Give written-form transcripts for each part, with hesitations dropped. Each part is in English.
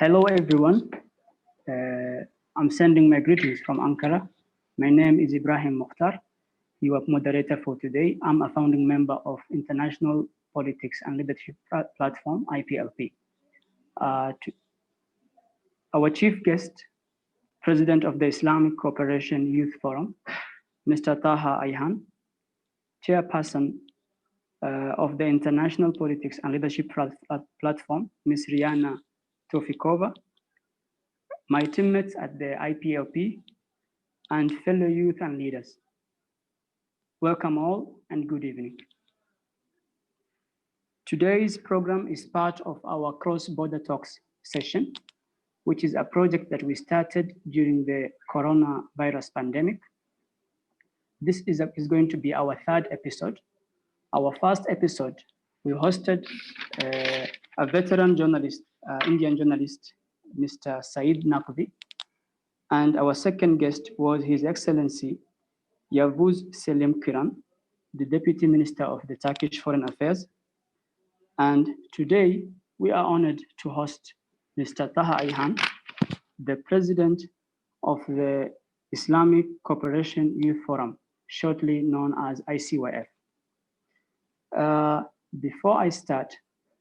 Hello, everyone. I'm sending my greetings from Ankara. My name is Ibrahim Mokhtar, your moderator for today. I'm a founding member of International Politics and Leadership Platform, IPLP. Our chief guest, President of the Islamic Cooperation Youth Forum, Mr. Taha Ayhan, Chairperson of the International Politics and Leadership Platform, Ms. Riana Tofikova, my teammates at the IPLP, and fellow youth and leaders. Welcome all and good evening. Today's program is part of our cross-border talks session, which is a project that we started during the coronavirus pandemic. This is going to be our third episode. Our first episode, we hosted a veteran journalist, Indian journalist, Mr. Saeed Naqvi. And our second guest was His Excellency Yavuz Selim Kiran, the Deputy Minister of the Turkish Foreign Affairs. And today, we are honored to host Mr. Taha Ayhan, the President of the Islamic Cooperation Youth Forum, shortly known as ICYF. Before I start,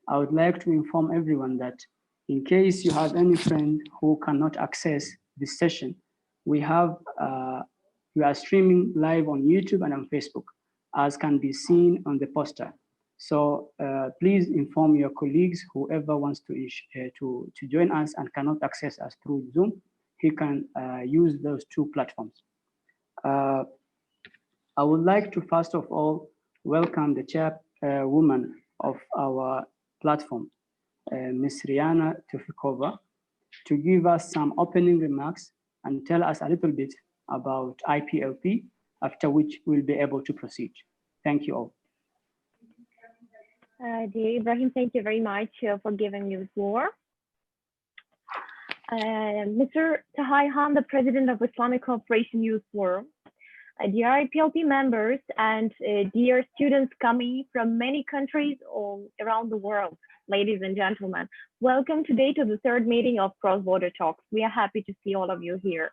I would like to inform everyone that in case you have any friend who cannot access this session, we are streaming live on YouTube and on Facebook, as can be seen on the poster. So please inform your colleagues, whoever wants to join us and cannot access us through Zoom, he can use those two platforms. I would like to first of all welcome the chairwoman of our platform, Ms. Riana Tofikova, to give us some opening remarks and tell us a little bit about IPLP, after which we'll be able to proceed. Thank you all. Dear Ibrahim, thank you very much for giving me the floor. Mr. Taha Ayhan, the President of Islamic Cooperation Youth Forum, dear IPLP members and dear students coming from many countries all around the world, ladies and gentlemen, welcome today to the third meeting of Cross Border Talks. We are happy to see all of you here.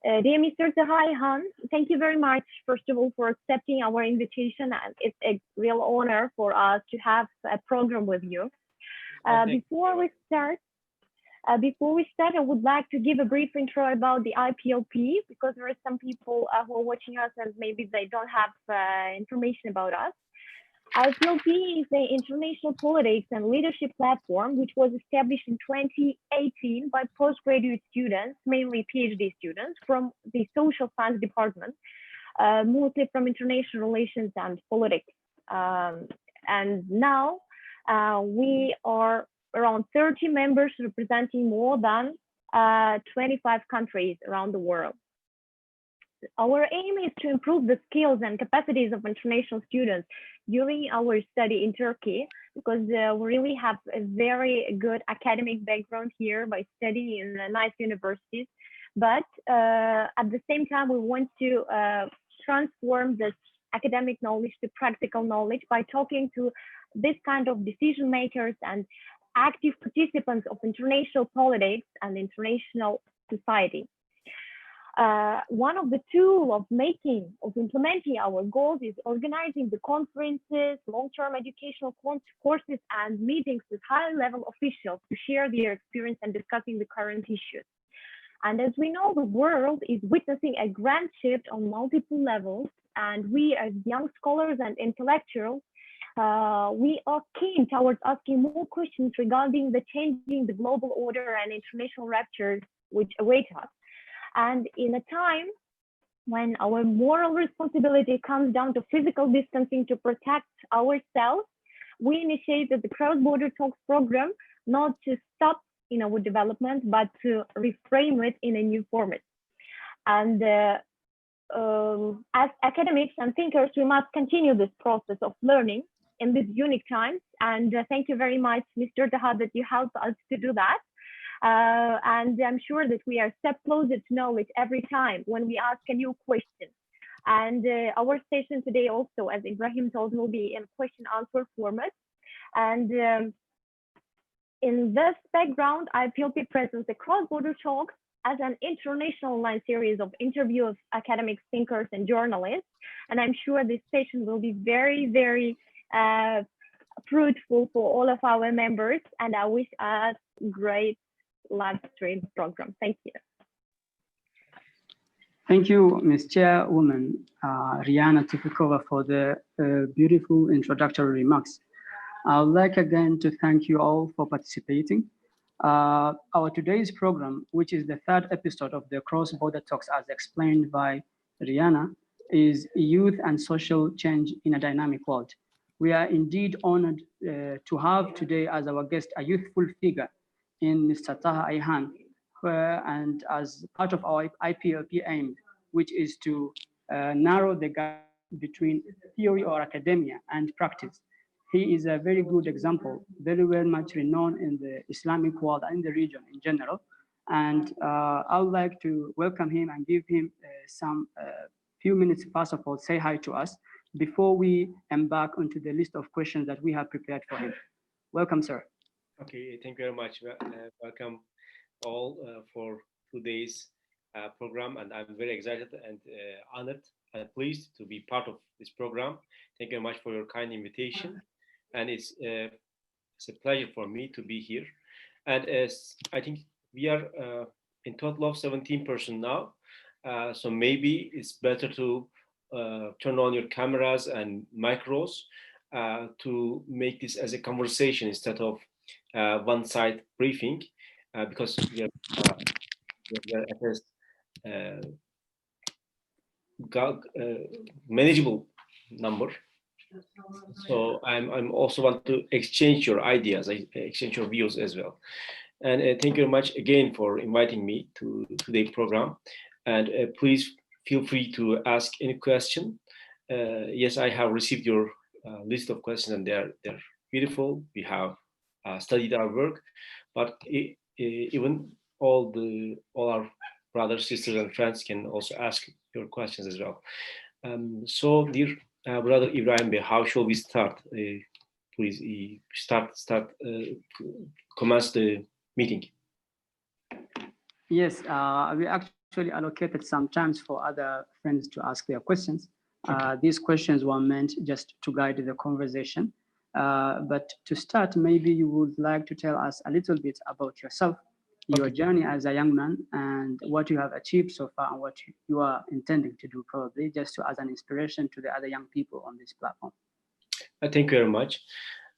Dear Mr. Taha Ayhan, thank you very much, first of all, for accepting our invitation. And it's a real honor for us to have a program with you. Before we start, I would like to give a brief intro about the IPLP, because there are some people who are watching us and maybe they don't have information about us. IPLP is the International Politics and Leadership Platform, which was established in 2018 by postgraduate students, mainly PhD students from the Social Science Department, mostly from International Relations and Politics. And now we are around 30 members representing more than 25 countries around the world. Our aim is to improve the skills and capacities of international students during our study in Turkey, because we really have a very good academic background here by studying in nice universities. But at the same time, we want to transform this academic knowledge to practical knowledge by talking to this kind of decision makers and active participants of international politics and international society. One of the tools of implementing our goals is organizing the conferences, long-term educational courses, and meetings with high-level officials to share their experience and discussing the current issues. And as we know, the world is witnessing a grand shift on multiple levels, and we as young scholars and intellectuals, we are keen towards asking more questions regarding the changing the global order and international ruptures which await us. And in a time when our moral responsibility comes down to physical distancing to protect ourselves, we initiated the Cross-Border Talks program, not to stop in our development, but to reframe it in a new format. And as academics and thinkers, we must continue this process of learning in these unique times. And thank you very much, Mr. Taha, that you helped us to do that. And I'm sure that we are a step closer to knowledge every time when we ask a new question. And our session today also, as Ibrahim told, will be in question-answer format. And In this background, IPLP presents the Cross-Border Talks as an international online series of interviews of academic thinkers and journalists. And I'm sure this session will be very, very fruitful for all of our members. And I wish us great live stream program. Thank you. Thank you, Ms. Chairwoman Rihanna Tifikova, for the beautiful introductory remarks. I would like again to thank you all for participating. Our today's program, which is the third episode of the Cross-Border Talks as explained by Rihanna, is youth and social change in a dynamic world. We are indeed honored to have today as our guest a youthful figure in Mr. Taha Ayhan, and as part of our IPLP aim, which is to narrow the gap between theory or academia and practice. He is a very good example, very well much renowned in the Islamic world and in the region in general. And I would like to welcome him and give him some few minutes, first of all, say hi to us before we embark onto the list of questions that we have prepared for him. Welcome, sir. Okay, thank you very much. Welcome all for today's program, and I'm very excited and honored and pleased to be part of this program. Thank you very much for your kind invitation, and it's a pleasure for me to be here. And as I think we are in total of 17 person now, so maybe it's better to turn on your cameras and micros to make this as a conversation instead of one-side briefing, because we are at a manageable number. So I'm also want to exchange your ideas, exchange your views as well. And thank you very much again for inviting me to today's program. And please feel free to ask any question. Yes, I have received your list of questions, and they're beautiful. We have studied our work, but even all our brothers, sisters, and friends can also ask your questions as well. So, dear brother Ibrahim Bey, how shall we start? Please commence the meeting. Yes, we actually allocated some times for other friends to ask their questions. These questions were meant just to guide the conversation. But to start, maybe you would like to tell us a little bit about yourself, your journey as a young man, and what you have achieved so far, and what you are intending to do, probably just as an inspiration to the other young people on this platform. Thank you very much.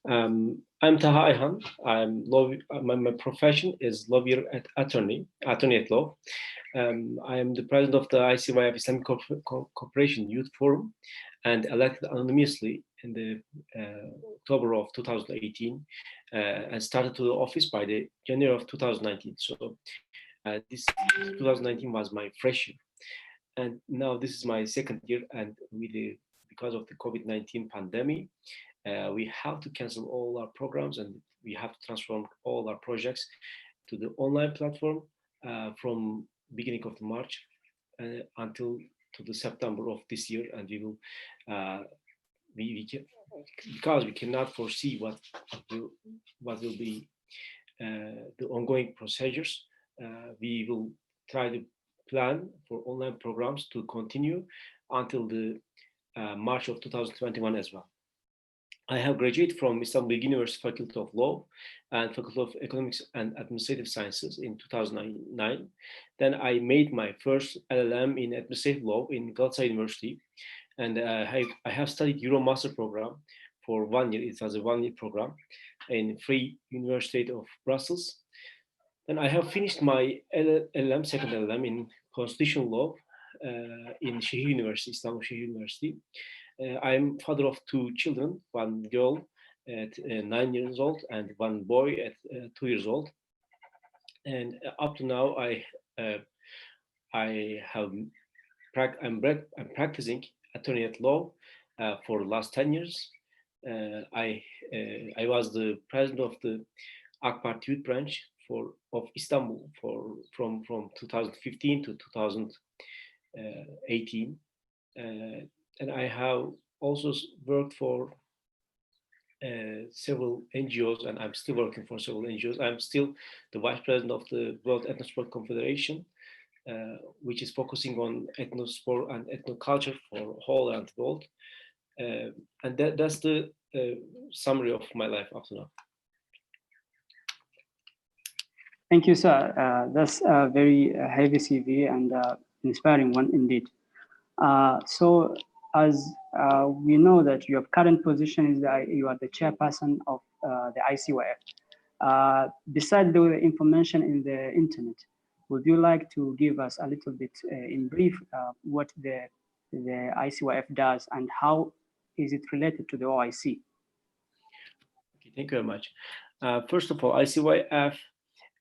I'm Taha Ayhan. My profession is lawyer attorney at law. I am the president of the ICYF Islamic Cooperation Youth Forum, and elected anonymously in the October of 2018, and started to the office by the January of 2019. So this 2019 was my fresh year, and now this is my second year. And because of the COVID-19 pandemic, we have to cancel all our programs, and we have to transform all our projects to the online platform from beginning of March until to the September of this year. And we will because we cannot foresee what will be the ongoing procedures, we will try to plan for online programs to continue until the March of 2021 as well. I have graduated from Istanbul University Faculty of Law and Faculty of Economics and Administrative Sciences in 2009. Then I made my first LLM in Administrative Law in Galatasaray University, and I have studied Euro-Master program for 1 year. It was a 1 year program in Free University of Brussels. Then I have finished my LLM, second LLM in Constitutional Law in Şehir University, Istanbul Şehir University. I'm father of 2 children, 1 girl at 9 years old and 1 boy at 2 years old. And up to now, I'm practicing attorney at law for the last 10 years. I was the president of the AK Party Youth Branch of Istanbul from 2015 to 2018. And I have also worked for several NGOs, and I'm still working for several NGOs. I'm still the vice president of the World Ethnosport Confederation, which is focusing on ethnosport and ethnoculture for whole and world. And that's the summary of my life up to now. Thank you, sir. That's a very heavy CV and inspiring one indeed. So as we know that your current position is that you are the chairperson of the ICYF. Besides the information in the internet, would you like to give us a little bit in brief what the ICYF does and how is it related to the OIC? Okay, thank you very much. First of all, ICYF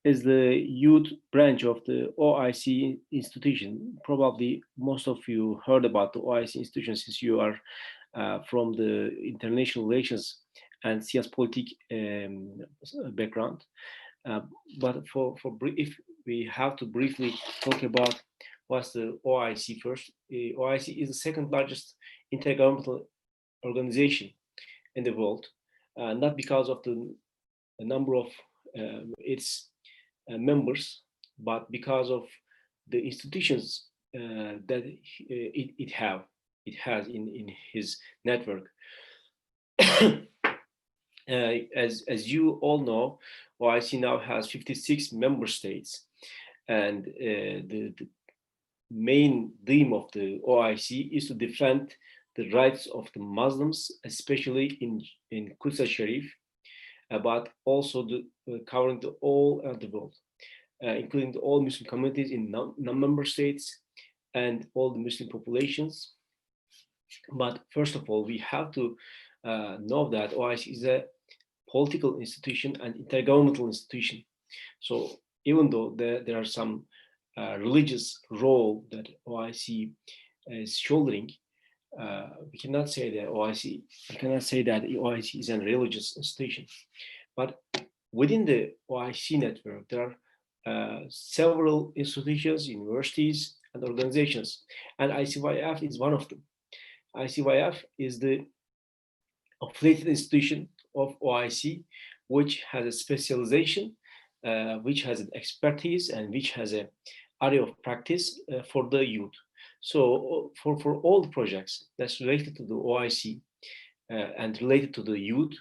is the youth branch of the OIC institution. Probably most of you heard about the OIC institution since you are from the international relations and Siyaspolitik background. But if we have to briefly talk about what's the OIC first, OIC is the second largest intergovernmental organization in the world, not because of the number of its members, but because of the institutions that it has in his network. As you all know, OIC now has 56 member states, and the main theme of the OIC is to defend the rights of the Muslims, especially in Quds Sharif, but also covering all the world, including all Muslim communities in non-member states and all the Muslim populations. But first of all, we have to know that OIC is a political institution and intergovernmental institution. So even though there are some religious role that OIC is shouldering, we cannot say that OIC is a religious institution. But within the OIC network, there are several institutions, universities, and organizations, and ICYF is one of them. ICYF is the affiliated institution of OIC, which has a specialization, which has an expertise, and which has an area of practice for the youth. So for all the projects that's related to the OIC and related to the youth,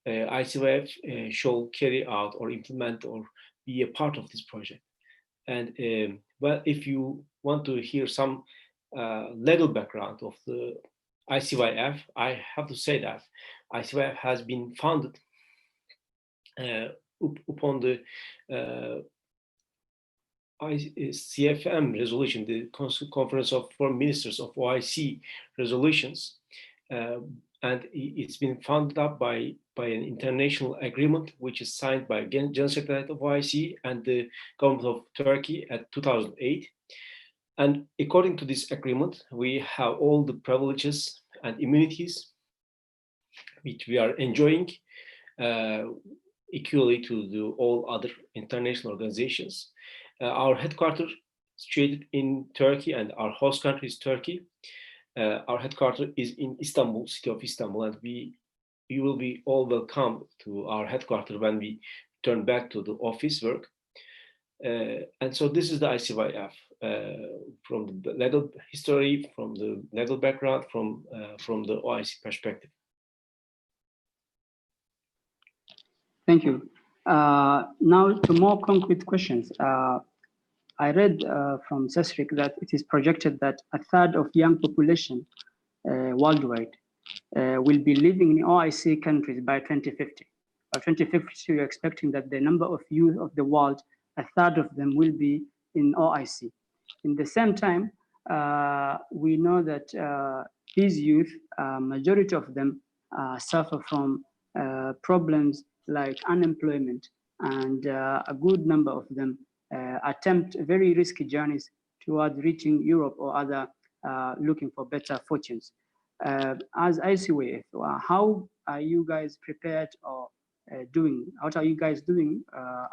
ICYF shall carry out or implement or be a part of this project. And well, if you want to hear some legal background of the ICYF, I have to say that ICYF has been founded upon the CFM resolution, the Conference of Foreign Ministers of OIC resolutions, and it's been founded up by an international agreement which is signed by General Secretary of OIC and the government of Turkey at 2008. And according to this agreement, we have all the privileges and immunities which we are enjoying equally to all other international organizations. Our headquarters is situated in Turkey, and our host country is Turkey. Our headquarters is in Istanbul, city of Istanbul, and you will be all welcome to our headquarters when we turn back to the office work. And so this is the ICYF from the legal history, from the legal background, from the OIC perspective. Thank you. Now to more concrete questions. I read from CESRIC that it is projected that a third of young population worldwide will be living in OIC countries by 2050. By 2050, you're expecting that the number of youth of the world, a third of them will be in OIC. In the same time, we know that these youth, majority of them suffer from problems like unemployment, and a good number of them attempt very risky journeys towards reaching Europe or other looking for better fortunes. As ICWF, how are you guys prepared or doing? What are you guys doing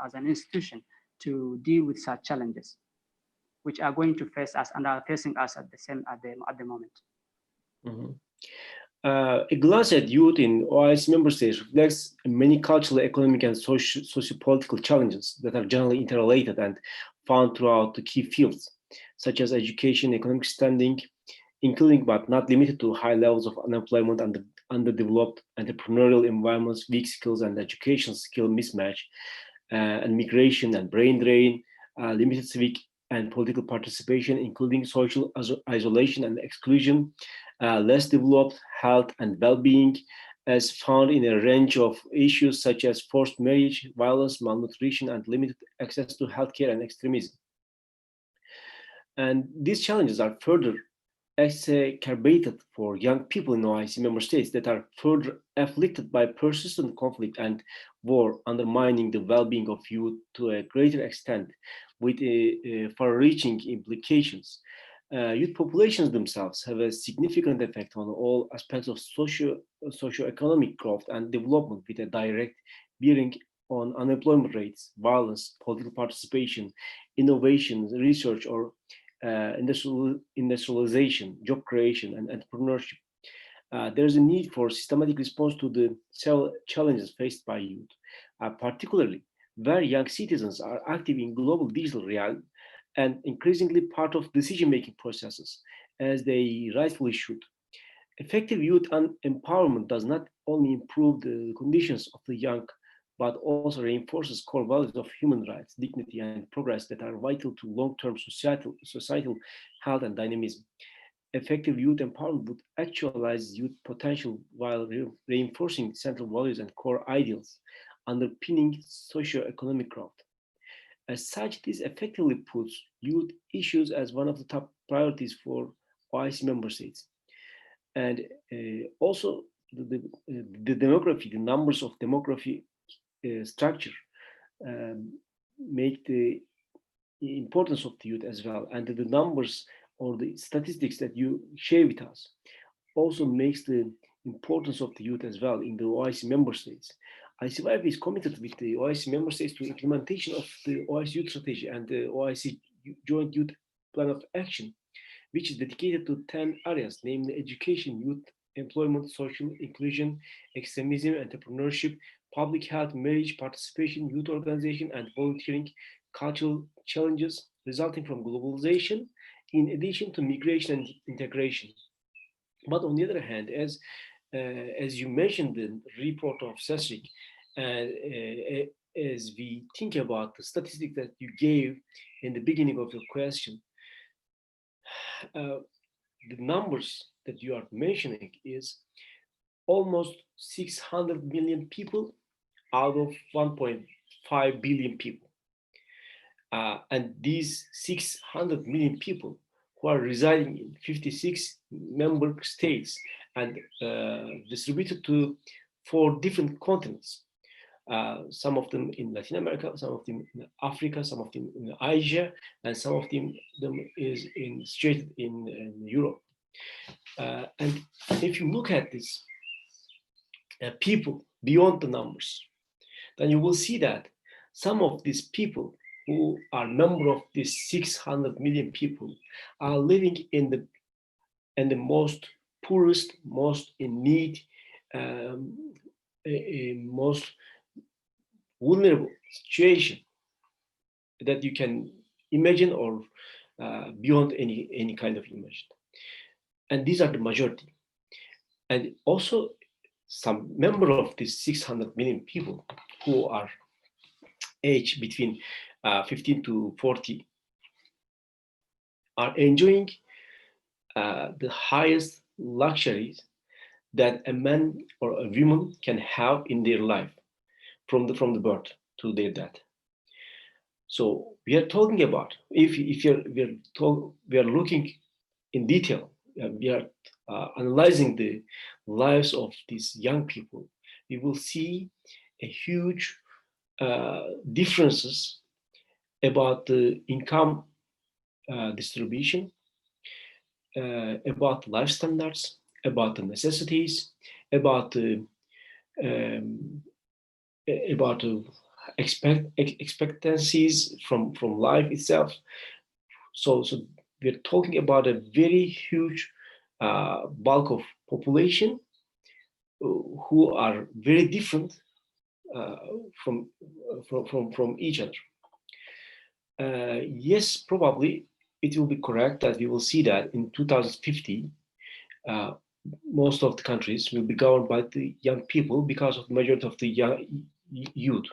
as an institution to deal with such challenges, which are going to face us and are facing us at the moment? Mm-hmm. A glance at youth in OIC member states reflects many cultural, economic, and socio-political challenges that are generally interrelated and found throughout the key fields, such as education, economic standing, including but not limited to high levels of unemployment and underdeveloped entrepreneurial environments, weak skills and education skill mismatch, and migration and brain drain, limited civic and political participation, including social isolation and exclusion, less developed health and well-being, as found in a range of issues such as forced marriage, violence, malnutrition, and limited access to healthcare and extremism. And these challenges are further exacerbated for young people in OIC member states that are further afflicted by persistent conflict and war, undermining the well-being of youth to a greater extent, with far-reaching implications. Youth populations themselves have a significant effect on all aspects of socio-economic growth and development, with a direct bearing on unemployment rates, violence, political participation, innovation, research, or industrialization, job creation, and entrepreneurship. There is a need for systematic response to the several challenges faced by youth, particularly where young citizens are active in global digital realm and increasingly part of decision-making processes, as they rightfully should. Effective youth empowerment does not only improve the conditions of the young, but also reinforces core values of human rights, dignity, and progress that are vital to long-term societal health and dynamism. Effective youth empowerment would actualize youth potential while reinforcing central values and core ideals underpinning socio-economic growth. As such, this effectively puts youth issues as one of the top priorities for OIC member states. And also, the demography, the numbers of demography structure um, make the importance of the youth as well, and the numbers or the statistics that you share with us also makes the importance of the youth as well in the OIC member states. ICYF is committed with the OIC member states to implementation of the OIC youth strategy and the OIC joint youth plan of action, which is dedicated to 10 areas, namely education, youth employment, social inclusion, extremism, entrepreneurship, public health, marriage, participation, youth organization, and volunteering, cultural challenges resulting from globalization, in addition to migration and integration. But on the other hand, as you mentioned the report of CESRIC, as we think about the statistic that you gave in the beginning of your question, uh, the numbers that you are mentioning is almost 600 million people out of 1.5 billion people. And these 600 million people who are residing in 56 member states and distributed to 4 different continents. Some of them in Latin America, some of them in Africa, some of them in Asia, and some of them is straight in Europe. And if you look at this people beyond the numbers, then you will see that some of these people who are member of these 600 million people are living in the most poorest, most in need, most vulnerable situation that you can imagine or beyond any kind of imagine. And these are the majority. And also some member of these 600 million people who are aged between 15 to 40 are enjoying the highest luxuries that a man or a woman can have in their life from the birth to their death. So we are talking about if we are looking in detail, we are analyzing the lives of these young people. We will see a huge differences about the income distribution, about life standards, about the necessities, about the about expectancies from life itself. So we're talking about a very huge bulk of population who are very different from each other. Yes, probably it will be correct that we will see that in 2050, most of the countries will be governed by the young people because of the majority of the young youth.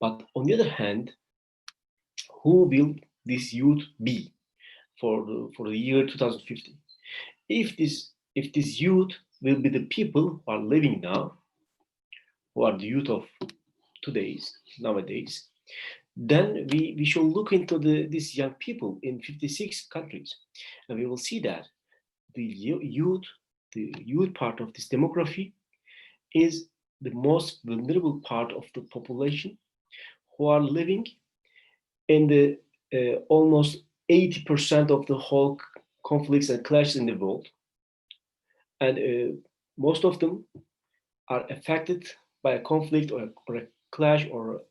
But on the other hand, who will this youth be for the year 2050? If this youth will be the people who are living now, who are the youth of nowadays, then we should look into these young people in 56 countries, and we will see that the youth part of this demography is the most vulnerable part of the population, who are living in the almost 80% of the whole conflicts and clashes in the world, and most of them are affected by a conflict or a clash or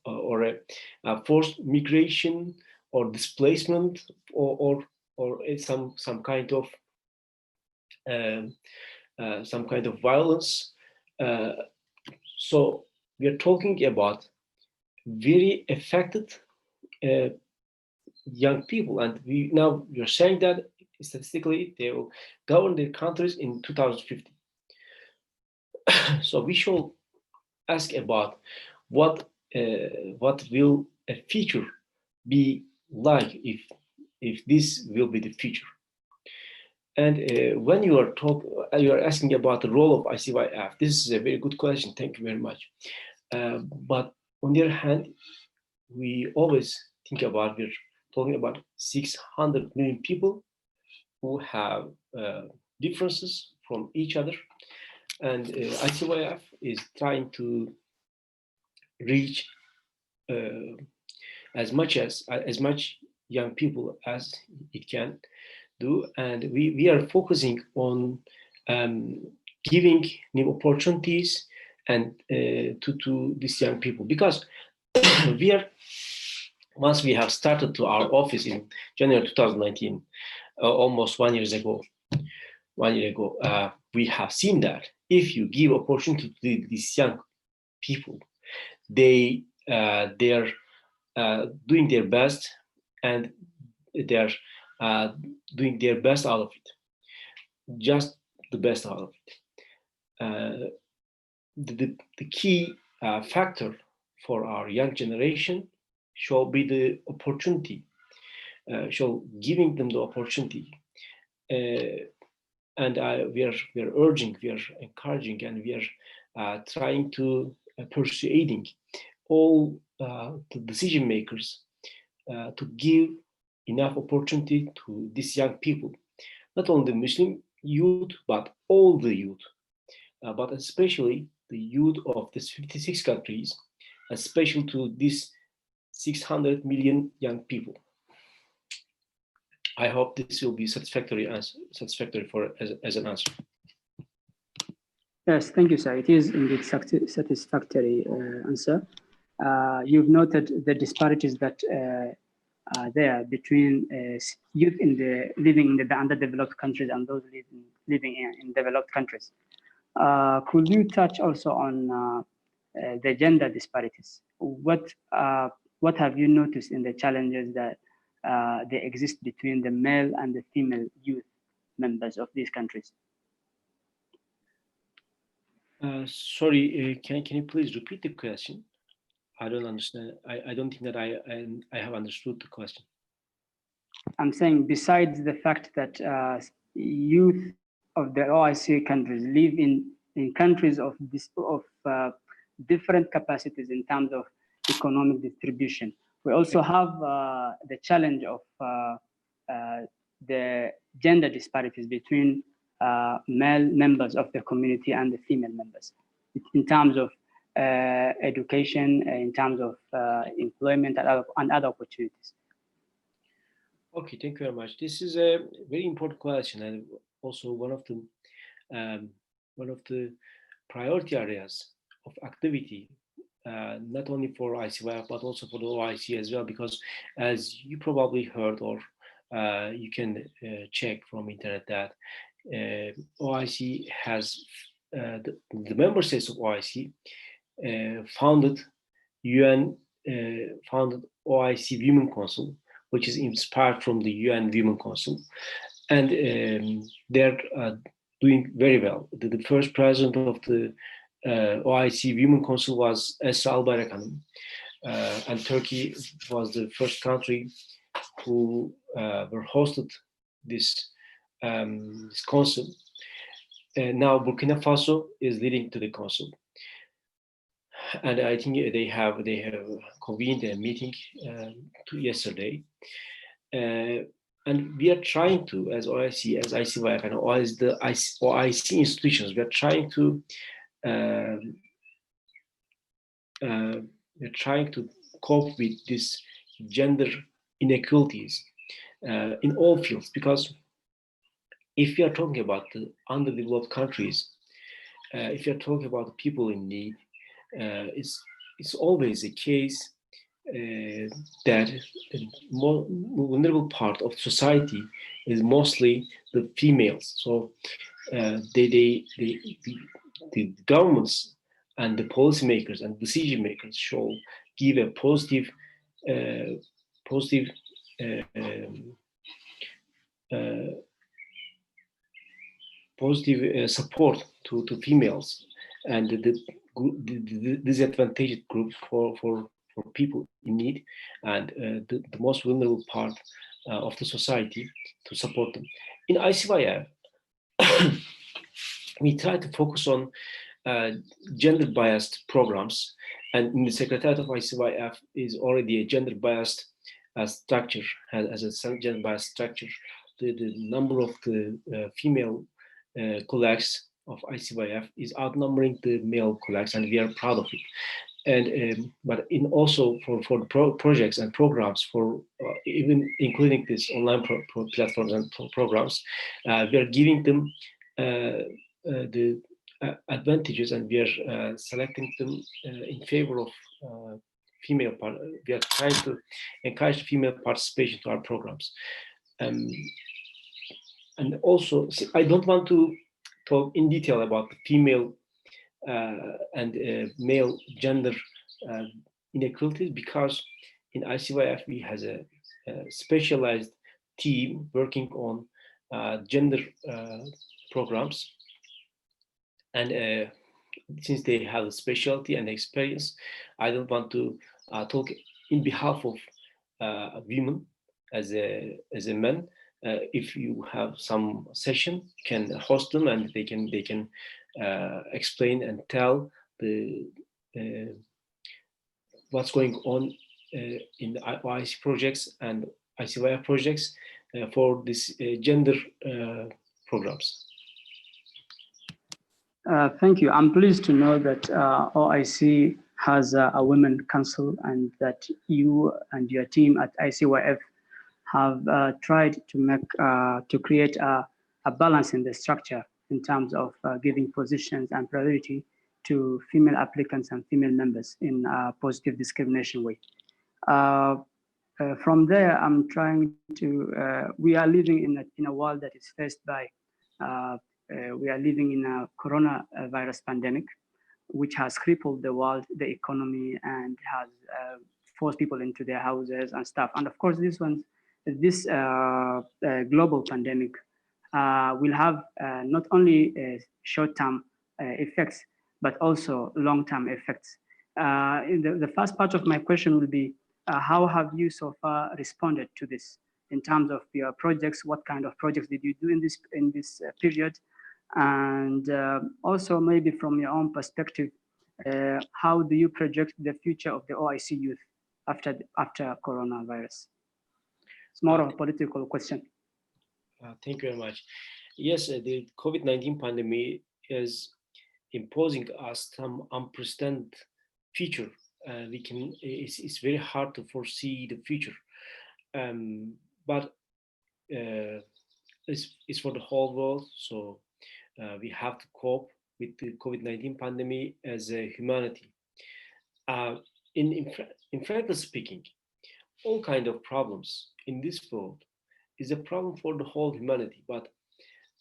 a forced migration or displacement or some kind of um, violence. Uh, so we are talking about very affected uh, young people, and we are saying that statistically they will govern their countries in 2050. So we should ask about what will a future be like if this will be the future. And when you are asking about the role of ICYF. This is a very good question. Thank you very much. But on the other hand, we always we're talking about 600 million people who have differences from each other, and ICYF is trying to reach uh, as much young people as it can do, and we are focusing on um, giving new opportunities and to these young people, because we are once we have started to our office in January 2019, almost 1 year ago, we have seen that if you give opportunity to these young people, they are doing their best, and they're uh, doing their best out of it, just the best out of it. The key factor for our young generation shall be the opportunity, shall giving them the opportunity, and we are urging, we are encouraging, and we are trying to persuading all the decision makers to give enough opportunity to these young people, not only the Muslim youth, but all the youth, but especially the youth of these 56 countries, especially to these 600 million young people. I hope this will be satisfactory for as an answer. Yes, thank you, sir. It is indeed satisfactory answer. You've noted the disparities that are there between youth living in the underdeveloped countries and those living in developed countries. Could you touch also on the gender disparities? What have you noticed in the challenges that they exist between the male and the female youth members of these countries? Sorry, can you please repeat the question? I don't understand. I don't think that I have understood the question. I'm saying, besides the fact that youth of the OIC countries live in countries of different capacities in terms of economic distribution, we also have the challenge of the gender disparities between male members of the community and the female members in terms of education, in terms of employment and other opportunities. Okay, thank you very much. This is a very important question, and also um, one of the priority areas of activity, not only for ICYF but also for the OIC as well. Because as you probably heard, or you can check from internet, that OIC has the member states of OIC founded UN founded OIC Women Council, which is inspired from the UN Women Council, and they're doing very well. The first president of the OIC Women Council was Esra Albayrak Hanım, and Turkey was the first country who were hosted this this council. Now Burkina Faso is leading to the council, and I think they have convened a meeting yesterday, and we are trying to, as OIC, as ICYF, and as the OIC institutions, we are trying to we're trying to cope with this gender inequalities in all fields, because if we are talking about the underdeveloped countries, if you're talking about people in need, it's always a case that the more vulnerable part of society is mostly the females. So the governments and the policymakers and decision makers should give a positive positive positive support to females and the disadvantaged group for people in need, and the most vulnerable part of the society, to support them. In ICYF, we try to focus on gender biased programs, and in the Secretariat of ICYF is already a gender biased structure, has a gender biased structure. The number of the female colleagues of ICYF is outnumbering the male colleagues, and we are proud of it. And but in also for projects and programs, for even including this online platforms and programs, we are giving them the advantages, and we are selecting them in favor of female part. We are trying to encourage female participation to our programs. And also, I don't want to talk in detail about the female and male gender inequalities, because in ICYF we has a specialized team working on gender programs, and since they have a specialty and experience, I don't want to talk in behalf of women as a man. If you have some session, you can host them, and they can explain and tell the what's going on in the OIC projects and ICYF projects for this gender programs. Thank you. I'm pleased to know that OIC has a women council, and that you and your team at ICYF have tried to make to create a balance in the structure in terms of giving positions and priority to female applicants and female members in a positive discrimination way. From there, I'm trying to. We are living in a world that is faced by. We are living in a coronavirus pandemic, which has crippled the world, the economy, and has forced people into their houses and stuff. And of course, this global pandemic will have not only short-term effects, but also long-term effects. In the first part of my question will be, how have you so far responded to this in terms of your projects? What kind of projects did you do in this period? And also maybe from your own perspective, how do you project the future of the OIC youth after coronavirus? It's more of a political question. Thank you very much. Yes, the COVID-19 pandemic is imposing us some unprecedented future. It's very hard to foresee the future, but it's for the whole world. So we have to cope with the COVID-19 pandemic as a humanity. In frankly speaking, all kind of problems in this world is a problem for the whole humanity, but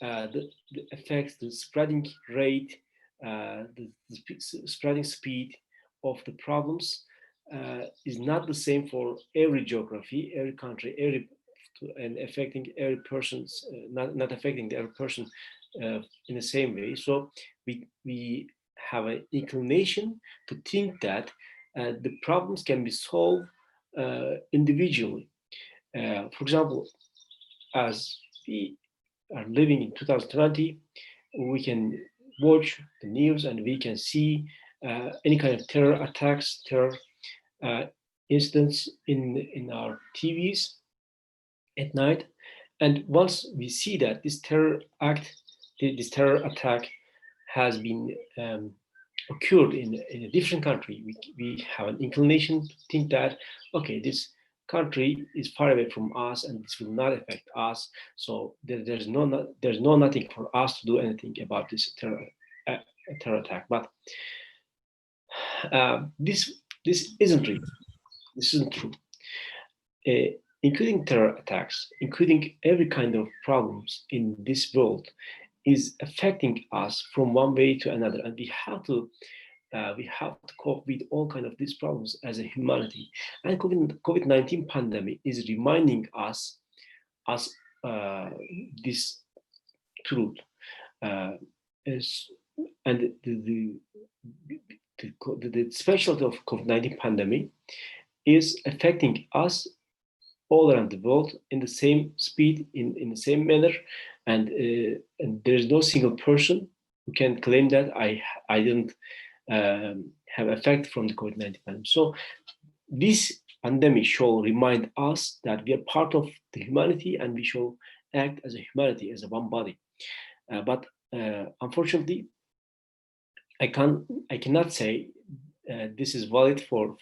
the effects, the spreading rate, spreading speed of the problems is not the same for every geography, every country, and affecting every person's not affecting every person in the same way. So we have an inclination to think that the problems can be solved individually. For example, as we are living in 2020, we can watch the news and we can see any kind of terror attacks, terror uh, incidents in our TVs at night. And once we see that this terror this terror attack has been occurred in a different country, we have an inclination to think that, okay, this country is far away from us and this will not affect us. So there's no nothing for us to do anything about this uh, terror attack. But this isn't real. This isn't true. Including terror attacks, including every kind of problems in this world, is affecting us from one way to another, and we have to cope with all kind of these problems as a humanity. And COVID-19 pandemic is reminding us this truth. Uh, is, and the specialty of COVID-19 pandemic is affecting us all around the world in the same speed, in the same manner, and there is no single person who can claim that I didn't have effect from the COVID-19 pandemic. So this pandemic shall remind us that we are part of the humanity and we shall act as a humanity, as a one body. But unfortunately, I cannot say this is valid for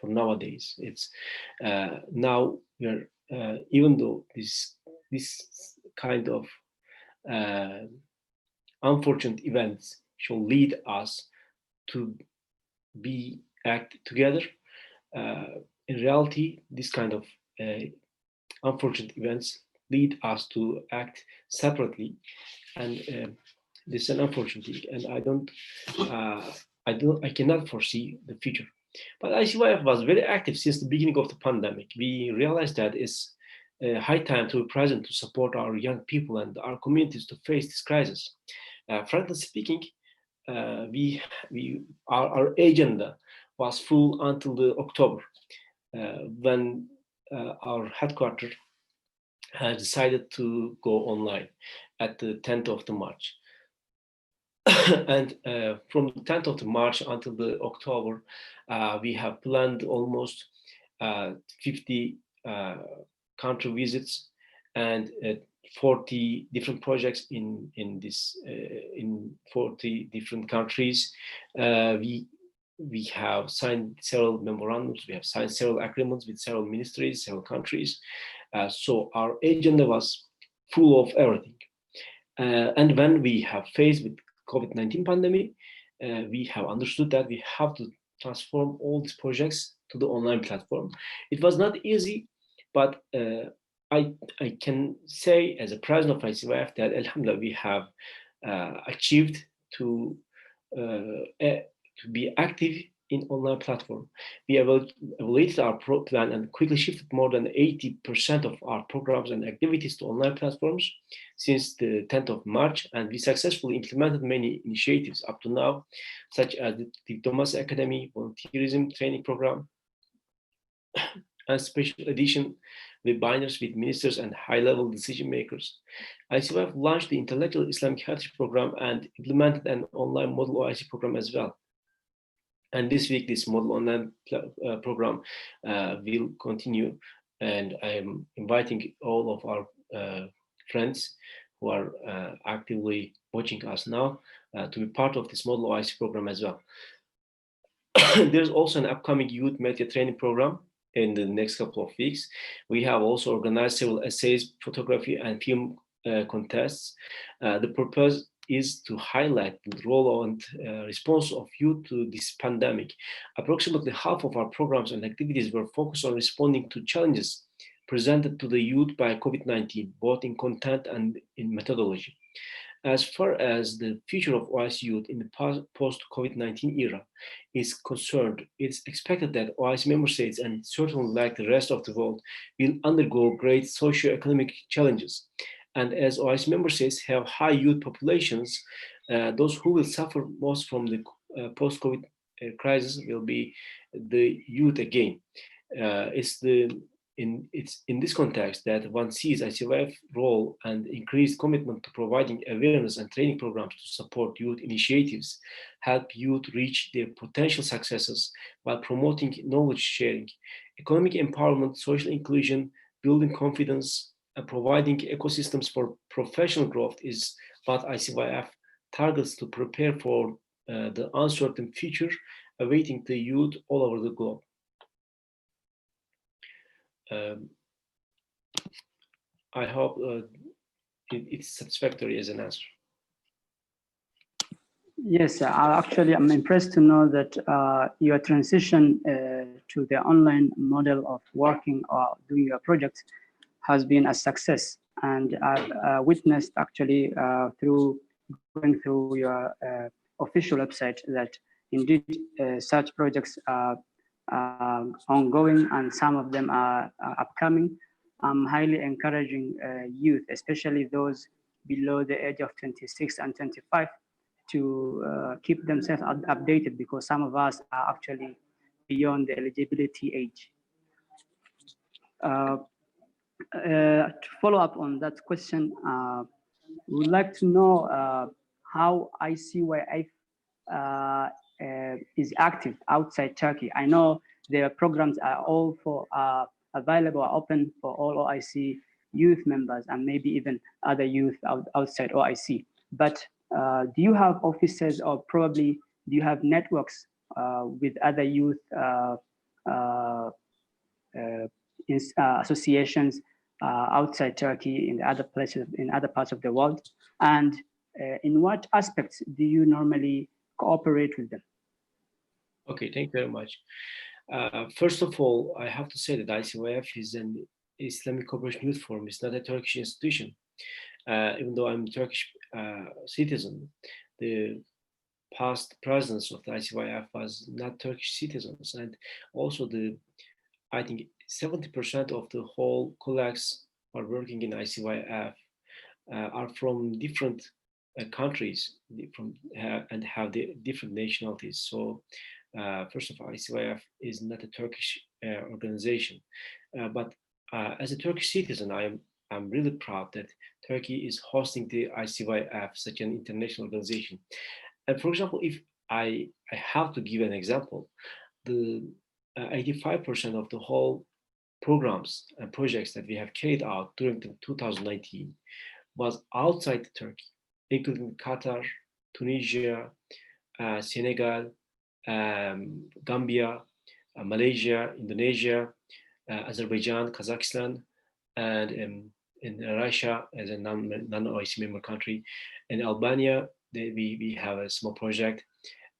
nowadays. It's now we're even though this kind of uh, unfortunate events shall lead us to be act together. In reality, this kind of unfortunate events lead us to act separately, and this is an unfortunate, and I cannot foresee the future. But ICYF was very active since the beginning of the pandemic. We realized that it's a high time to be present to support our young people and our communities to face this crisis. Frankly speaking, our agenda was full until the October, when our headquarters has decided to go online at the 10th of the March. And from the 10th of the March until the October, we have planned almost 50 country visits and 40 different projects in 40 different countries. We have signed several memorandums. We have signed several agreements with several ministries, several countries. So our agenda was full of everything. And when we have faced with COVID-19 pandemic, we have understood that we have to transform all these projects to the online platform. It was not easy, but I can say as a president of ICYF that Alhamdulillah we have achieved to be active in online platform. We evaluated our plan and quickly shifted more than 80% of our programs and activities to online platforms since the 10th of March, and we successfully implemented many initiatives up to now, such as the Diplomacy Academy, volunteerism training program, and special edition webinars with ministers and high-level decision makers. ICYF launched the Intellectual Islamic Heritage Program and implemented an online model OIC program as well. And this week, this model online program will continue, and I am inviting all of our friends who are actively watching us now to be part of this model OIC program as well. There's also an upcoming youth media training program in the next couple of weeks. We have also organized several essays, photography, and film contests. The purpose is to highlight the role and response of youth to this pandemic. Approximately half of our programs and activities were focused on responding to challenges presented to the youth by COVID-19, both in content and in methodology. As far as the future of OIC youth in the post-COVID-19 era is concerned, it's expected that OIC member states, and certainly like the rest of the world, will undergo great socio-economic challenges. And as OIC member states have high youth populations, those who will suffer most from the post-COVID crisis will be the youth again. It's in this context that one sees ICYF role and increased commitment to providing awareness and training programs to support youth initiatives, help youth reach their potential successes while promoting knowledge sharing, economic empowerment, social inclusion, building confidence, and providing ecosystems for professional growth is what ICYF targets to prepare for the uncertain future awaiting the youth all over the globe. I hope it's satisfactory as an answer. Yes, I'm impressed to know that your transition to the online model of working or doing your project has been a success. And I've witnessed actually through going through your official website that indeed such projects are ongoing and some of them are upcoming. I'm highly encouraging youth, especially those below the age of 26 and 25, to keep themselves updated, because some of us are actually beyond the eligibility age. To follow up on that question, we would like to know how ICYF is active outside Turkey. I know their programs are all for available, open for all OIC youth members and maybe even other youth outside OIC. But do you have offices, or probably do you have networks with other youth associations outside Turkey, in other places, in other parts of the world? And in what aspects do you normally cooperate with them? Okay, thank you very much. First of all, I have to say that ICYF is an Islamic Cooperation Youth Forum. It's not a Turkish institution. Even though I'm a Turkish citizen, the past presidents of the ICYF was not Turkish citizens. And also I think 70% of the whole colleagues who are working in ICYF are from different countries and have the different nationalities. So first of all, ICYF is not a Turkish organization, but as a Turkish citizen, I'm really proud that Turkey is hosting the ICYF, such an international organization. And for example, if I have to give an example, the 85% of the whole programs and projects that we have carried out during 2019 was outside Turkey, including Qatar, Tunisia, Senegal, Gambia, Malaysia, Indonesia, Azerbaijan, Kazakhstan, and in Russia as a non-OIC member country. In Albania, we have a small project.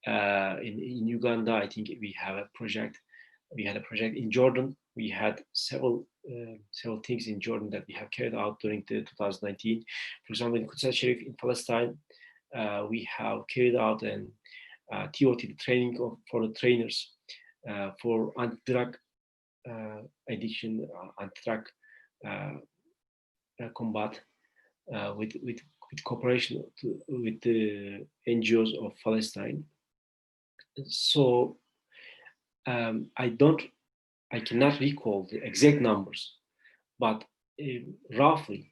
In Uganda, I think we have a project. We had a project in Jordan. We had several things in Jordan that we have carried out during the 2019. For example, in Quds Sharif in Palestine, we have carried out an TOT training for the trainers for anti-drug addiction, anti-drug combat with cooperation with the NGOs of Palestine. So I cannot recall the exact numbers, but roughly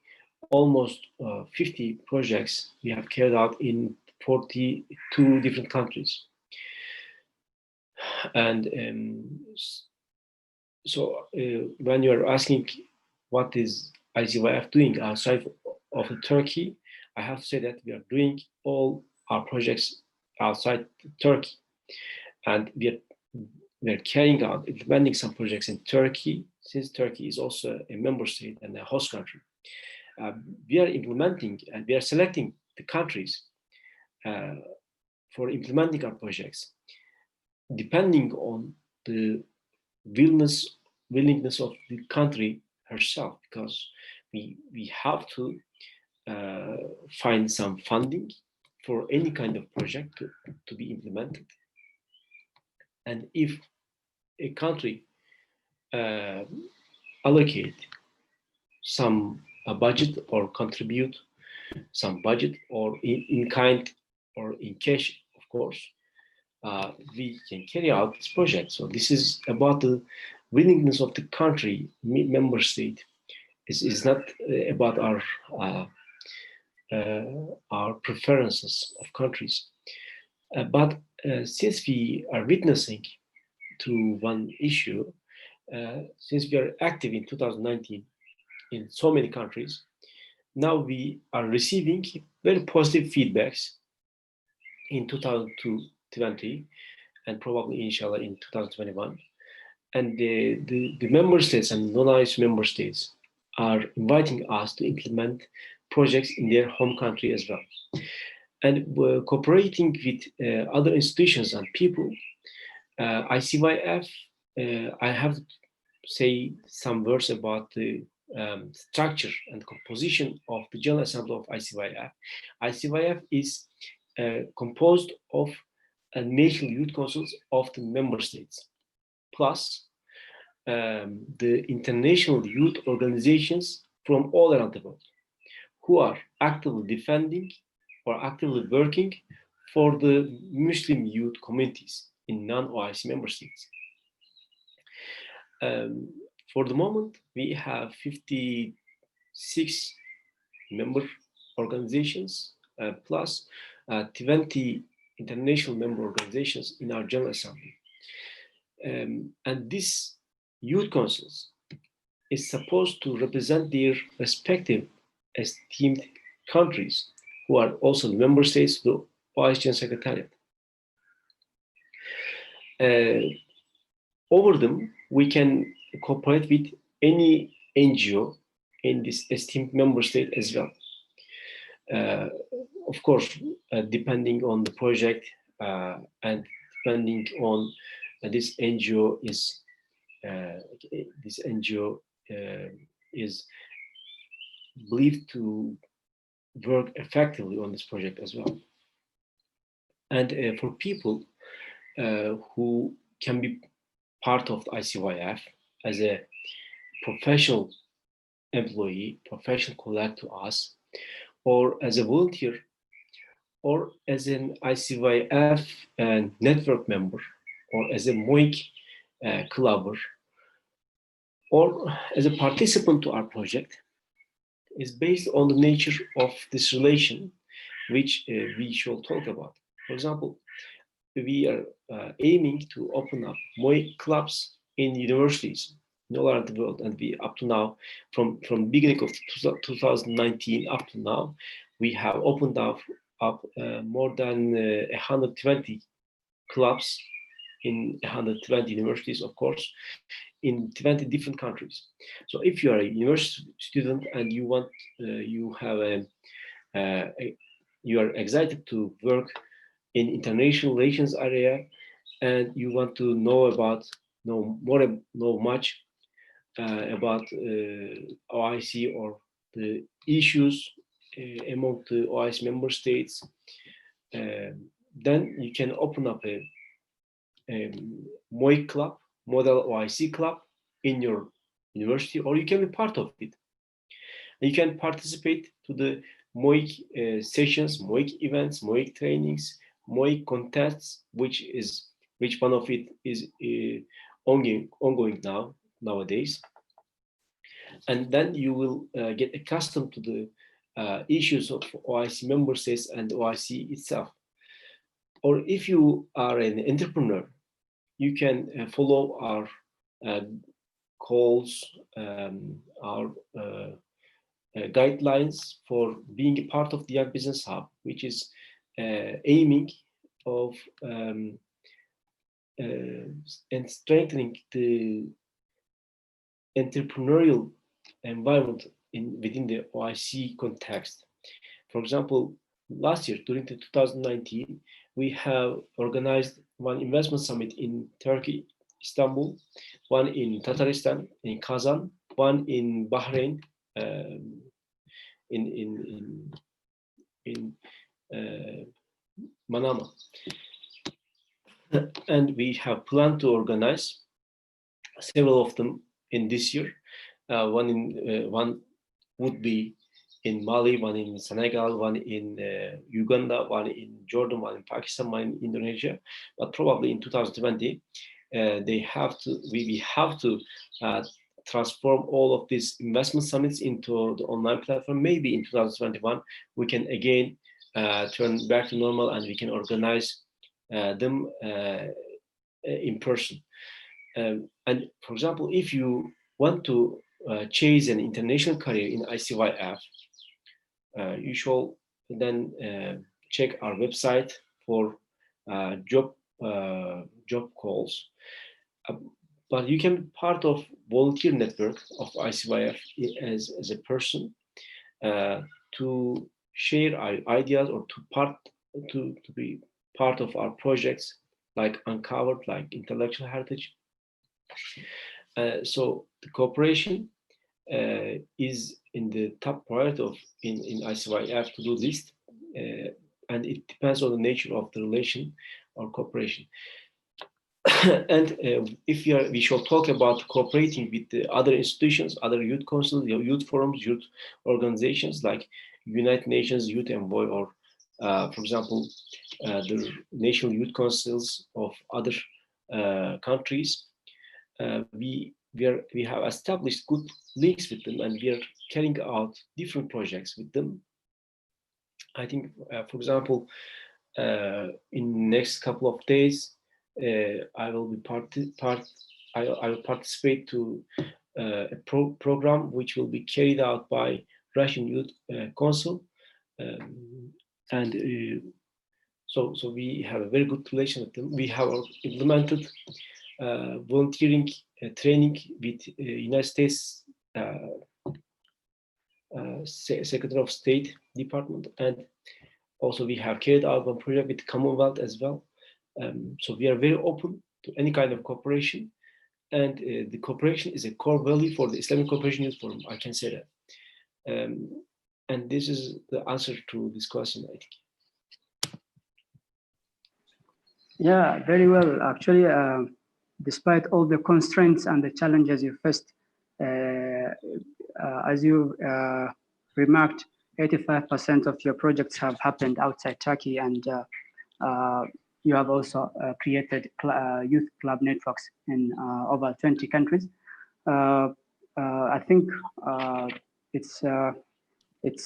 almost 50 projects we have carried out in 42 different countries. And so when you're asking what is ICYF doing outside of Turkey, I have to say that we are doing all our projects outside Turkey. And we are carrying out, implementing some projects in Turkey, since Turkey is also a member state and a host country. We are implementing and we are selecting the countries for implementing our projects, depending on the willingness of the country herself, because we have to find some funding for any kind of project to be implemented. And if a country allocate some budget or contribute some budget or in kind or in cash, of course, we can carry out this project. So this is about the willingness of the country, member state. Is not about our preferences of countries. But since we are witnessing to one issue, since we are active in 2019 in so many countries, now we are receiving very positive feedbacks in 2020 and probably inshallah in 2021. And the member states and non-IS member states are inviting us to implement projects in their home country as well. And cooperating with other institutions and people, ICYF, I have to say some words about the structure and composition of the General Assembly of ICYF. ICYF is composed of national youth councils of the member states, plus the international youth organizations from all around the world, who are actively defending or actively working for the Muslim youth communities in non-OIC member states. For the moment, we have 56 member organizations plus 20 international member organizations in our General Assembly. And these youth councils is supposed to represent their respective esteemed countries who are also the member states of the OIC General Secretariat. Over them, we can cooperate with any NGO in this esteemed member state as well. Of course, depending on the project and depending on this NGO is believed to work effectively on this project as well. And for people who can be part of the ICYF as a professional employee, professional colleague to us, or as a volunteer, or as an ICYF network member, or as a MOIC clubber, or as a participant to our project, is based on the nature of this relation, which we shall talk about. For example, we are aiming to open up MOIC clubs in universities in all around the world, and we up to now, from beginning of 2019 up to now, we have opened up more than 120 clubs in 120 universities, of course, in 20 different countries. So if you are a university student and you want, you are excited to work in international relations area, and you want to know much about OIC or the issues among the OIC member states, then you can open up a MOIC club, Model OIC club in your university, or you can be part of it. You can participate to the MOIC sessions, MOIC events, MOIC trainings, MOIC contests, which one of it is ongoing nowadays. And then you will get accustomed to the issues of OIC member states and OIC itself. Or if you are an entrepreneur, you can follow our calls, our guidelines for being a part of the Young Business Hub, which is aiming of and strengthening the entrepreneurial environment within the OIC context. For example, last year, during 2019, we have organized one investment summit in Turkey, Istanbul, one in Tatarstan, in Kazan, one in Bahrain, in in Manama, and we have planned to organize several of them in this year. One would be in Mali, one in Senegal, one in Uganda, one in Jordan, one in Pakistan, one in Indonesia. But probably in 2020, we have to transform all of these investment summits into the online platform. Maybe in 2021, we can again turn back to normal and we can organize them in person. And for example, if you want to chase an international career in ICYF, you should then check our website for job calls. But you can be part of volunteer network of ICYF as a person to share our ideas or to be part of our projects like Uncovered, like Intellectual Heritage. So the cooperation is in the top priority in ICYF to do this, and it depends on the nature of the relation or cooperation. And if we shall talk about cooperating with the other institutions, other youth councils, youth forums, youth organizations like United Nations Youth Envoy, or for example, the national youth councils of other countries, we have established good links with them, and we are carrying out different projects with them. I think, for example, in next couple of days, I will participate to a program which will be carried out by Russian Youth Council, and so we have a very good relation with them. We have implemented volunteering training with United States Secretary of State Department, and also we have carried out one project with Commonwealth as well. So we are very open to any kind of cooperation, and the cooperation is a core value for the Islamic Cooperation Youth Forum. I can say that, and this is the answer to this question, I think. Yeah, very well. Actually, despite all the constraints and the challenges you faced, as you remarked, 85% of your projects have happened outside Turkey, and you have also created youth club networks in over 20 countries. I think it's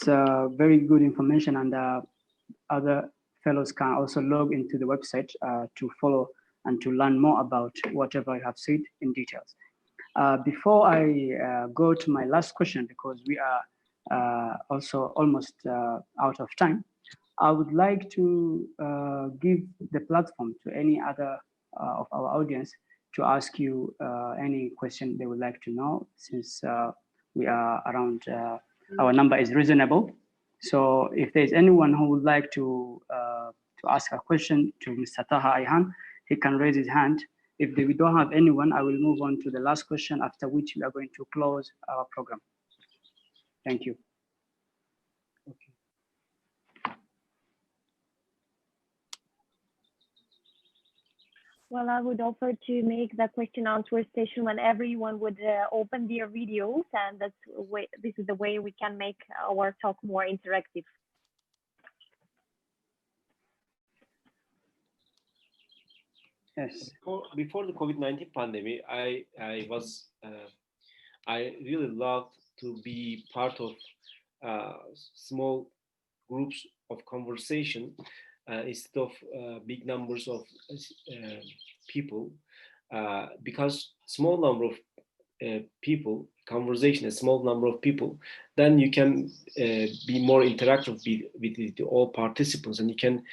very good information, and other fellows can also log into the website to follow and to learn more about whatever you have said in details. Before I go to my last question, because we are also almost out of time, I would like to give the platform to any other of our audience to ask you any question they would like to know, since we are around, our number is reasonable. So if there's anyone who would like to ask a question to Mr. Taha Ayhan, he can raise his hand. If we don't have anyone, I will move on to the last question, after which we are going to close our program. Thank you. Well, I would offer to make the question answer session when everyone would open their videos, and this is the way we can make our talk more interactive. Yes. Before the COVID-19 pandemic, I really loved to be part of small groups of conversation instead of big numbers of people, because small number of people, conversation, a small number of people, then you can be more interactive with all participants, and you can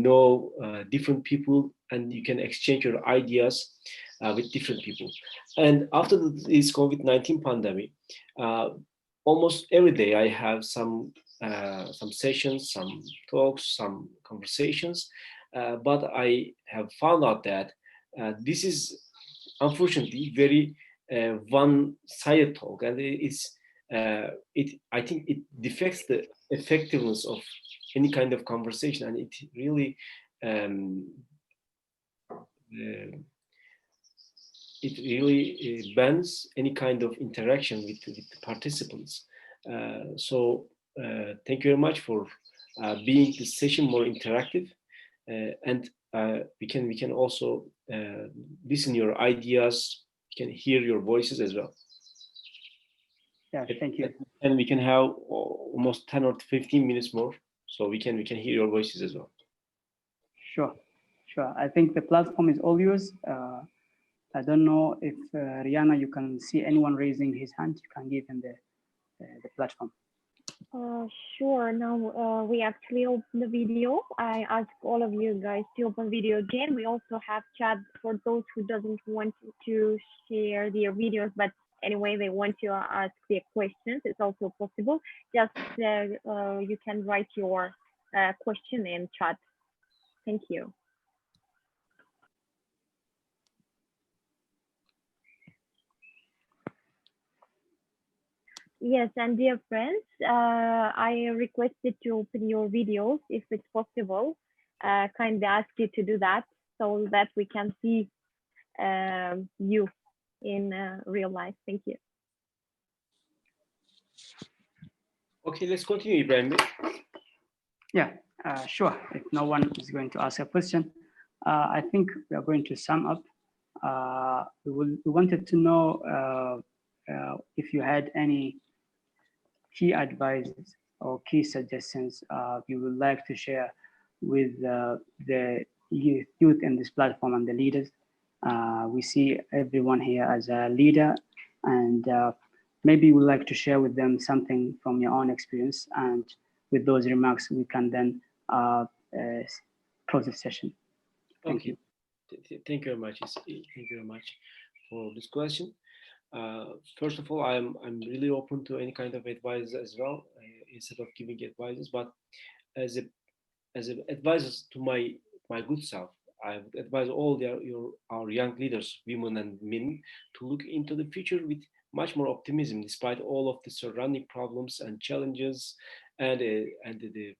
know different people, and you can exchange your ideas with different people. And after this COVID-19 pandemic, almost every day I have some sessions, some talks, some conversations, but I have found out that this is unfortunately very one-sided talk, and it's I think it defects the effectiveness of any kind of conversation, and it really um, uh, bans any kind of interaction with the participants. Thank you very much for being the session more interactive, and we can also listen your ideas. We can hear your voices as well. Yeah, thank you. And we can have almost 10 or 15 minutes more, so we can hear your voices as well. Sure. I think the platform is all yours. I don't know if Rihanna, you can see anyone raising his hand. You can give him the platform. Sure. Now we actually open the video. I ask all of you guys to open video again. We also have chat for those who doesn't want to share their videos, but anyway, they want to ask their questions. It's also possible. Just you can write your question in chat. Thank you. Yes, and dear friends, I requested to open your videos if it's possible. Kindly ask you to do that so that we can see you in real life. Thank you. Okay, let's continue, Ibrahim. Yeah, sure. If no one is going to ask a question, I think we are going to sum up. We wanted to know if you had any key advices or key suggestions you would like to share with the youth in this platform and the leaders. We see everyone here as a leader, and maybe you would like to share with them something from your own experience, and with those remarks we can then close the session. Thank you. Thank you very much. Thank you very much for this question. First of all, I'm really open to any kind of advice as well, instead of giving advices. But as an advisor to my good self, I would advise all our young leaders, women and men, to look into the future with much more optimism, despite all of the surrounding problems and challenges, and the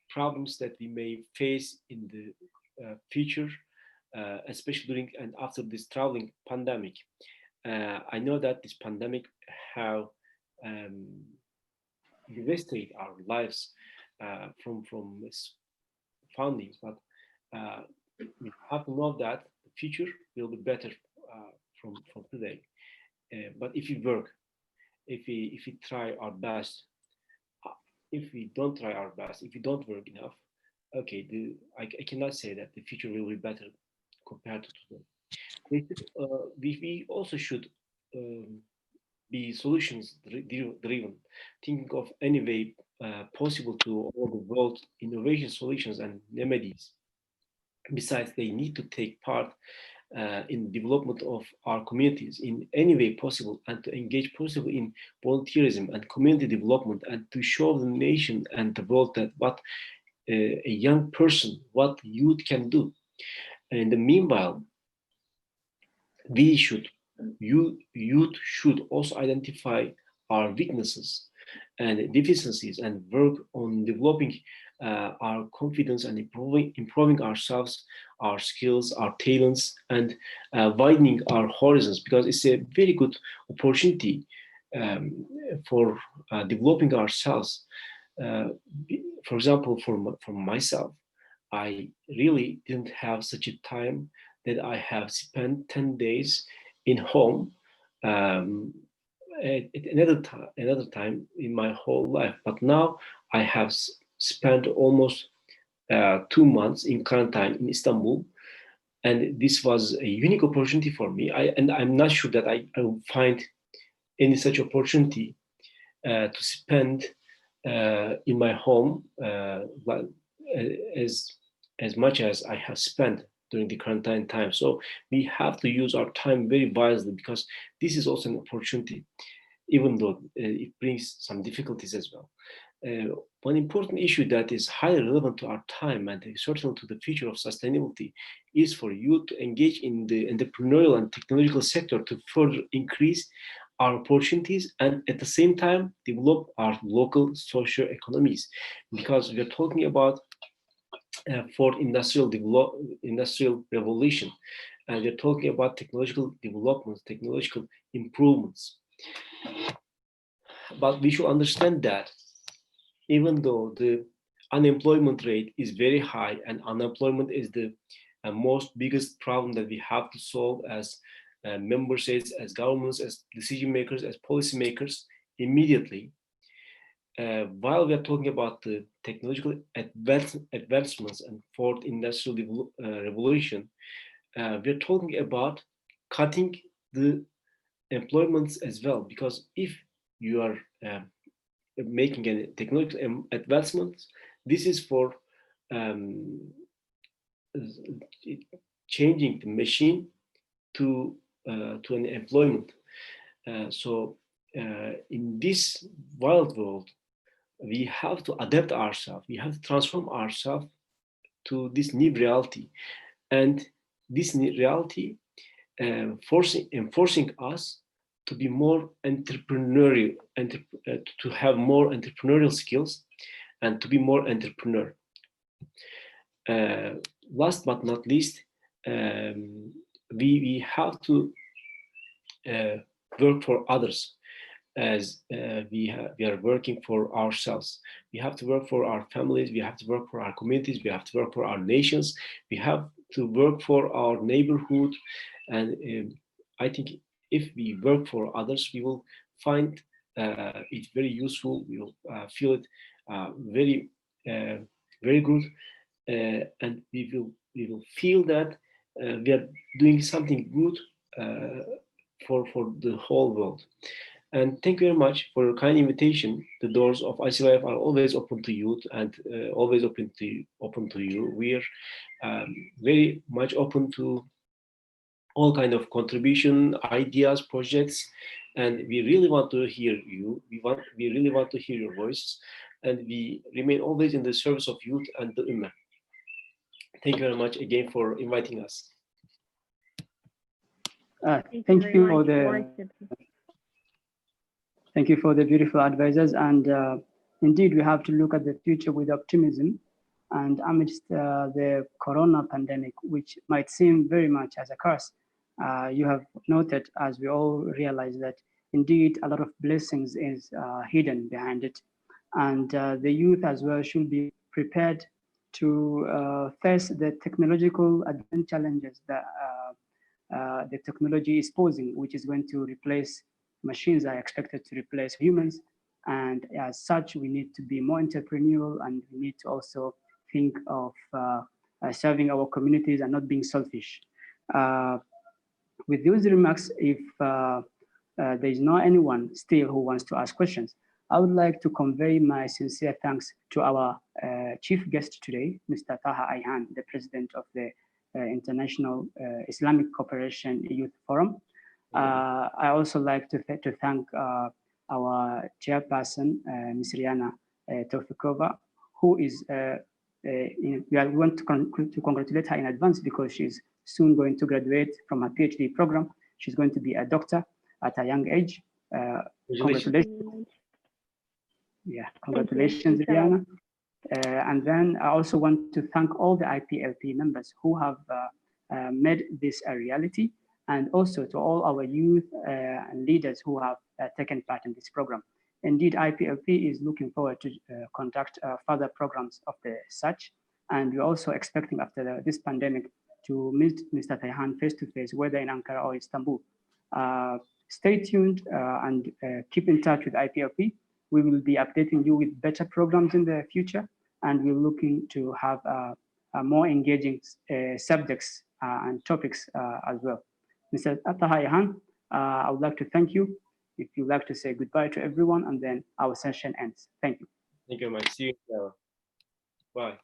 problems that we may face in the future, especially during and after this traveling pandemic. I know that this pandemic have devastated our lives from its foundings, but we have to know that the future will be better from today. But if we work, if we try our best, if we don't try our best, if we don't work enough, okay, I cannot say that the future will be better compared to today. We also should be solutions driven, thinking of any way possible to all the world innovation solutions and remedies. Besides, they need to take part in development of our communities in any way possible, and to engage possibly in volunteerism and community development, and to show the nation and the world that what a young person, what youth can do. In the meanwhile, we should youth should also identify our weaknesses and deficiencies and work on developing our confidence and improving ourselves, our skills, our talents, and widening our horizons, because it's a very good opportunity for developing ourselves. For example, for myself, I really didn't have such a time that I have spent 10 days in home at another time in my whole life. But now I have spent almost 2 months in quarantine in Istanbul, and this was a unique opportunity for me. I'm not sure that I will find any such opportunity to spend in my home as much as I have spent during the quarantine time. So we have to use our time very wisely, because this is also an opportunity, even though it brings some difficulties as well. One important issue that is highly relevant to our time and certainly to the future of sustainability is for youth to engage in the entrepreneurial and technological sector to further increase our opportunities, and at the same time develop our local socio economies, because we are talking about fourth industrial revolution, and we're talking about technological developments, technological improvements. But we should understand that even though the unemployment rate is very high, and unemployment is the most biggest problem that we have to solve as member states, as governments, as decision makers, as policy makers immediately, while we are talking about the technological advancements and fourth industrial revolution, we are talking about cutting the employments as well. Because if you are making a technological advancement, this is for um, changing the machine to an employment. So in this wild world, we have to adapt ourselves. We have to transform ourselves to this new reality, and this new reality enforcing us to be more entrepreneurial, and to have more entrepreneurial skills, and to be more entrepreneur. Last but not least, we have to work for others as we are working for ourselves. We have to work for our families, we have to work for our communities, we have to work for our nations, we have to work for our neighborhood. And I think if we work for others, we will find it very useful, we will feel it very, very good, and we will feel that we are doing something good for the whole world. And thank you very much for your kind invitation. The doors of ICYF are always open to youth, and always open to you. We are very much open to all kind of contribution, ideas, projects, and we really want to hear you. We really want to hear your voice, and we remain always in the service of youth and the Ummah. Thank you very much again for inviting us. Thank you for the Thank you for the beautiful advices. And indeed, we have to look at the future with optimism. And amidst the corona pandemic, which might seem very much as a curse, you have noted, as we all realize, that indeed a lot of blessings is hidden behind it. And the youth as well should be prepared to face the technological advanced challenges that the technology is posing, which is going to replace machines are expected to replace humans. And as such, we need to be more entrepreneurial, and we need to also think of serving our communities and not being selfish. With those remarks, if there is not anyone still who wants to ask questions, I would like to convey my sincere thanks to our chief guest today, Mr. Taha Ayhan, the president of the International Islamic Cooperation Youth Forum. I also like to thank our chairperson, Ms. Riana Taufikova, who is, we want to congratulate her in advance because she's soon going to graduate from her PhD program. She's going to be a doctor at a young age. Congratulations. Yeah, congratulations, Riana. And then I also want to thank all the IPLP members who have made this a reality, and also to all our youth and leaders who have taken part in this program. Indeed, IPLP is looking forward to conduct further programs of the such, and we're also expecting after this pandemic to meet Mr. Tayhan face-to-face, whether in Ankara or Istanbul. Stay tuned and keep in touch with IPLP. We will be updating you with better programs in the future, and we're looking to have more engaging subjects and topics as well. Mr. Taha Ayhan, I would like to thank you. If you'd like to say goodbye to everyone, and then our session ends. Thank you. Thank you very much. See you. Bye.